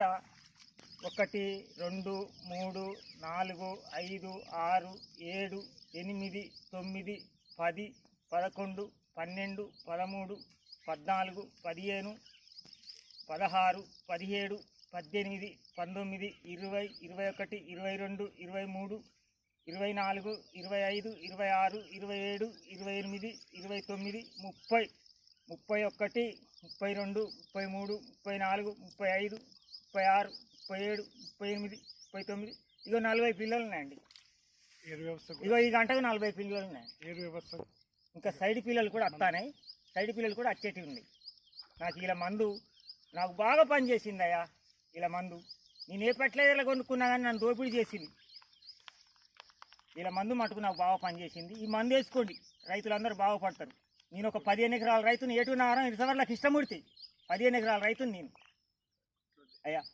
1 2 3 4 5 6 7 8 9 10 11 12 13 14 15 16 17 18 19 20 21 22 23 24 25 26 27 28 29 30 31 32 33 34 35 36 37 38 39 ఇగో 40 పిల్లలు ఉన్నాయండి. ఇగో ఈ గంటకు 40 పిల్లలు ఉన్నాయి. ఇంకా సైడ్ పిల్లలు కూడా వస్తాయి. సైడ్ పిల్లలు కూడా వచ్చేటివి ఉన్నాయి. నాకు ఇలా మందు నాకు బాగా పని చేసిందయ్యా. ఇలా మందు నేను ఏ పెట్టలేదా కొనుక్కున్నా కానీ నన్ను దోపిడీ చేసింది. ఇలా మందు మటుకు నాకు బాగా పనిచేసింది. ఈ మందు వేసుకోండి, రైతులందరూ బాగుపడతారు. నేను ఒక 15 ఎకరాల రైతుని ఏటున్నారం ఇరుసవర్లకు ఇష్టమూర్తి 15 ఎకరాల రైతుని నేను అయ్యా.